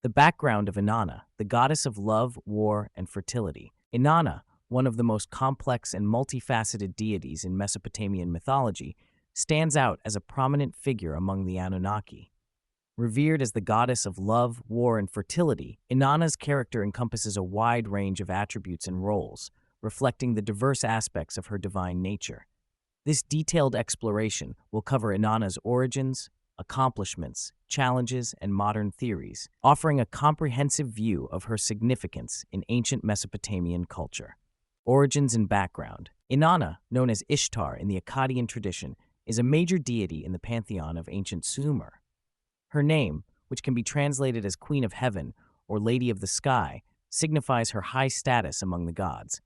The background of Inanna, the goddess of love, war, and fertility. Inanna, one of the most complex and multifaceted deities in Mesopotamian mythology, stands out as a prominent figure among the Anunnaki. Revered as the goddess of love, war, and fertility, Inanna's character encompasses a wide range of attributes and roles, reflecting the diverse aspects of her divine nature. This detailed exploration will cover Inanna's origins, accomplishments, challenges, and modern theories, offering a comprehensive view of her significance in ancient Mesopotamian culture. Origins and background. Inanna, known as Ishtar in the Akkadian tradition, is a major deity in the pantheon of ancient Sumer. Her name, which can be translated as Queen of Heaven or Lady of the Sky, signifies her high status among the gods.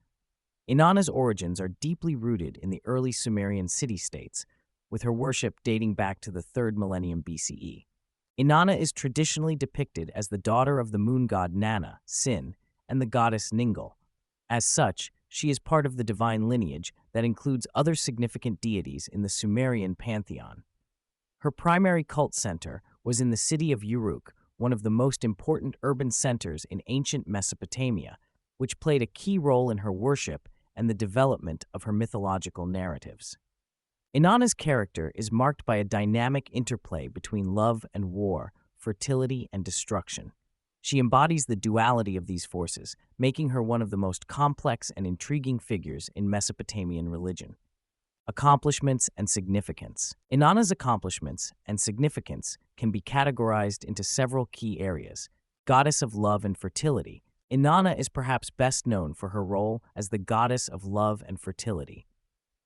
Inanna's origins are deeply rooted in the early Sumerian city-states, with her worship dating back to the 3rd millennium BCE. Inanna is traditionally depicted as the daughter of the moon god Nanna, Sin, and the goddess Ningal. As such, she is part of the divine lineage that includes other significant deities in the Sumerian pantheon. Her primary cult center was in the city of Uruk, one of the most important urban centers in ancient Mesopotamia, which played a key role in her worship and the development of her mythological narratives. Inanna's character is marked by a dynamic interplay between love and war, fertility and destruction. She embodies the duality of these forces, making her one of the most complex and intriguing figures in Mesopotamian religion. Accomplishments and significance. Inanna's accomplishments and significance can be categorized into several key areas. Goddess of love and fertility. Inanna is perhaps best known for her role as the goddess of love and fertility.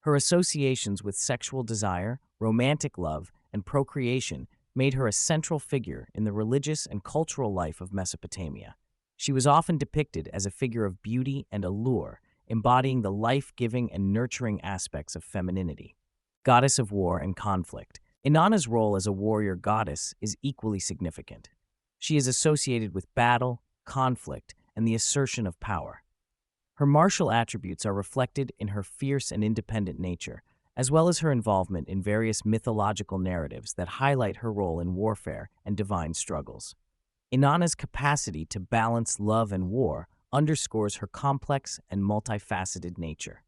Her associations with sexual desire, romantic love, and procreation made her a central figure in the religious and cultural life of Mesopotamia. She was often depicted as a figure of beauty and allure, embodying the life-giving and nurturing aspects of femininity. Goddess of war and conflict. Inanna's role as a warrior goddess is equally significant. She is associated with battle, conflict, and the assertion of power. Her martial attributes are reflected in her fierce and independent nature, as well as her involvement in various mythological narratives that highlight her role in warfare and divine struggles. Inanna's capacity to balance love and war underscores her complex and multifaceted nature.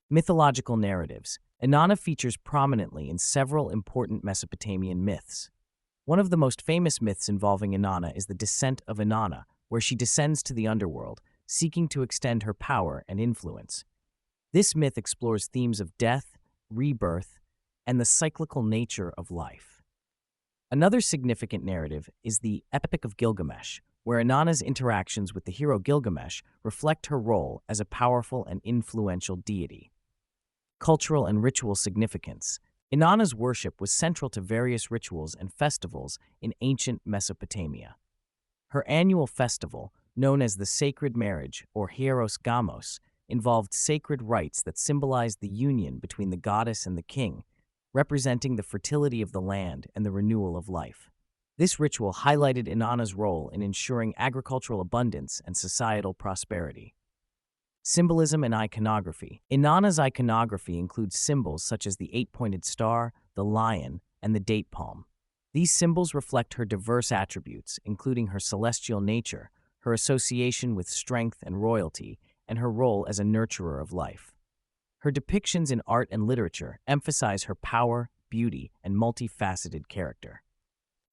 Mythological narratives. Inanna features prominently in several important Mesopotamian myths. One of the most famous myths involving Inanna is the descent of Inanna, where she descends to the underworld, seeking to extend her power and influence. This myth explores themes of death, rebirth, and the cyclical nature of life. Another significant narrative is the Epic of Gilgamesh, where Inanna's interactions with the hero Gilgamesh reflect her role as a powerful and influential deity. Cultural and ritual significance. Inanna's worship was central to various rituals and festivals in ancient Mesopotamia. Her annual festival, known as the Sacred Marriage or Hieros Gamos, involved sacred rites that symbolized the union between the goddess and the king, representing the fertility of the land and the renewal of life. This ritual highlighted Inanna's role in ensuring agricultural abundance and societal prosperity. Symbolism and iconography. Inanna's iconography includes symbols such as the 8-pointed star, the lion, and the date palm. These symbols reflect her diverse attributes, including her celestial nature, her association with strength and royalty, and her role as a nurturer of life. Her depictions in art and literature emphasize her power, beauty, and multifaceted character.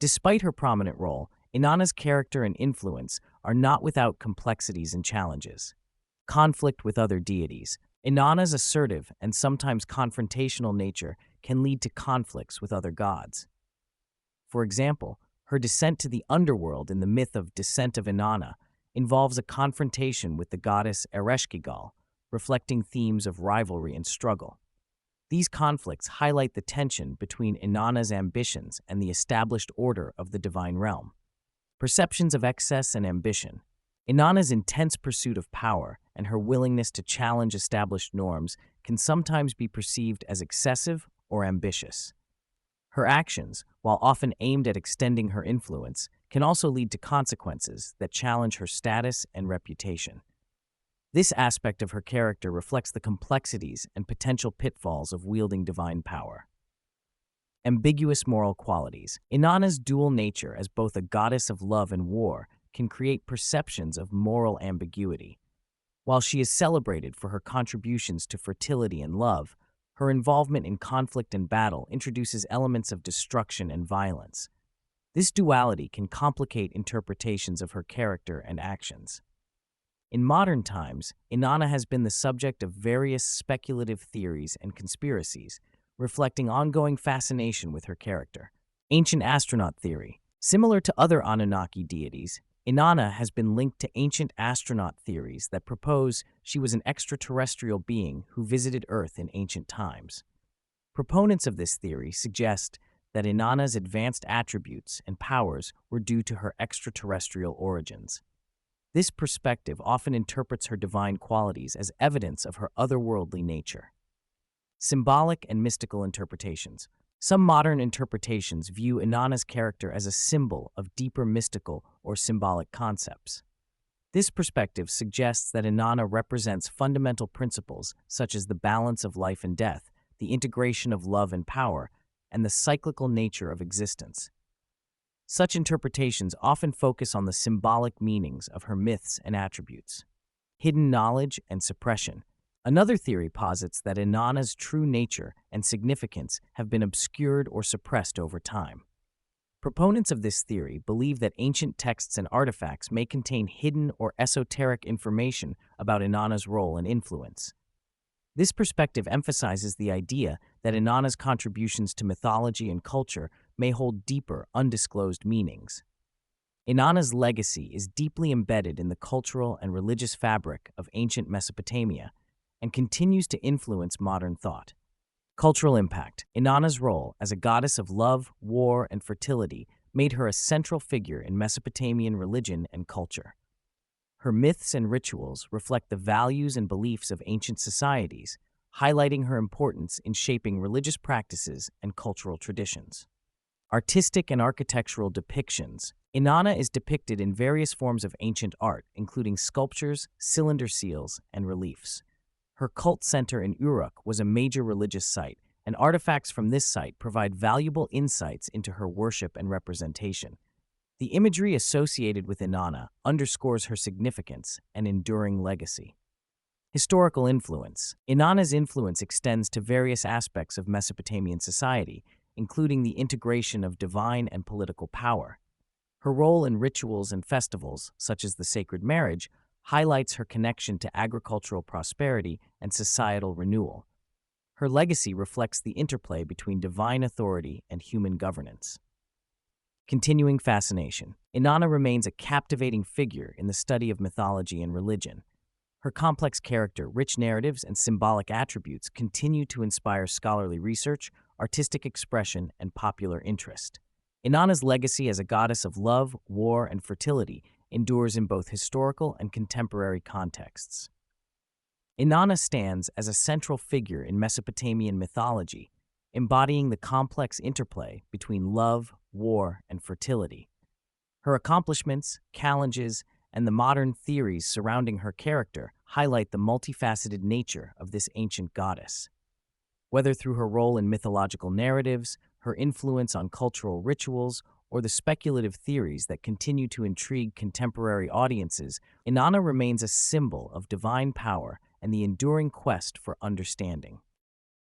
Despite her prominent role, Inanna's character and influence are not without complexities and challenges. Conflict with other deities. Inanna's assertive and sometimes confrontational nature can lead to conflicts with other gods. For example, her descent to the underworld in the myth of Descent of Inanna involves a confrontation with the goddess Ereshkigal, reflecting themes of rivalry and struggle. These conflicts highlight the tension between Inanna's ambitions and the established order of the divine realm. Perceptions of excess and ambition. Inanna's intense pursuit of power and her willingness to challenge established norms can sometimes be perceived as excessive or ambitious. Her actions, while often aimed at extending her influence, can also lead to consequences that challenge her status and reputation. This aspect of her character reflects the complexities and potential pitfalls of wielding divine power. Ambiguous moral qualities. Inanna's dual nature as both a goddess of love and war can create perceptions of moral ambiguity. While she is celebrated for her contributions to fertility and love, her involvement in conflict and battle introduces elements of destruction and violence. This duality can complicate interpretations of her character and actions. In modern times, Inanna has been the subject of various speculative theories and conspiracies, reflecting ongoing fascination with her character. Ancient astronaut theory. Similar to other Anunnaki deities, Inanna has been linked to ancient astronaut theories that propose she was an extraterrestrial being who visited Earth in ancient times. Proponents of this theory suggest that Inanna's advanced attributes and powers were due to her extraterrestrial origins. This perspective often interprets her divine qualities as evidence of her otherworldly nature. Symbolic and mystical interpretations. Some modern interpretations view Inanna's character as a symbol of deeper mystical or symbolic concepts. This perspective suggests that Inanna represents fundamental principles such as the balance of life and death, the integration of love and power, and the cyclical nature of existence. Such interpretations often focus on the symbolic meanings of her myths and attributes. Hidden knowledge and suppression. Another theory posits that Inanna's true nature and significance have been obscured or suppressed over time. Proponents of this theory believe that ancient texts and artifacts may contain hidden or esoteric information about Inanna's role and influence. This perspective emphasizes the idea that Inanna's contributions to mythology and culture may hold deeper, undisclosed meanings. Inanna's legacy is deeply embedded in the cultural and religious fabric of ancient Mesopotamia and continues to influence modern thought. Cultural impact. Inanna's role as a goddess of love, war, and fertility made her a central figure in Mesopotamian religion and culture. Her myths and rituals reflect the values and beliefs of ancient societies, highlighting her importance in shaping religious practices and cultural traditions. Artistic and architectural depictions. Inanna is depicted in various forms of ancient art, including sculptures, cylinder seals, and reliefs. Her cult center in Uruk was a major religious site, and artifacts from this site provide valuable insights into her worship and representation. The imagery associated with Inanna underscores her significance and enduring legacy. Historical influence. Inanna's influence extends to various aspects of Mesopotamian society, including the integration of divine and political power. Her role in rituals and festivals, such as the sacred marriage, highlights her connection to agricultural prosperity and societal renewal. Her legacy reflects the interplay between divine authority and human governance. Continuing fascination. Inanna remains a captivating figure in the study of mythology and religion. Her complex character, rich narratives, and symbolic attributes continue to inspire scholarly research, artistic expression, and popular interest. Inanna's legacy as a goddess of love, war, and fertility endures in both historical and contemporary contexts. Inanna stands as a central figure in Mesopotamian mythology, embodying the complex interplay between love, war, and fertility. Her accomplishments, challenges, and the modern theories surrounding her character highlight the multifaceted nature of this ancient goddess. Whether through her role in mythological narratives, her influence on cultural rituals, or the speculative theories that continue to intrigue contemporary audiences, Inanna remains a symbol of divine power and the enduring quest for understanding.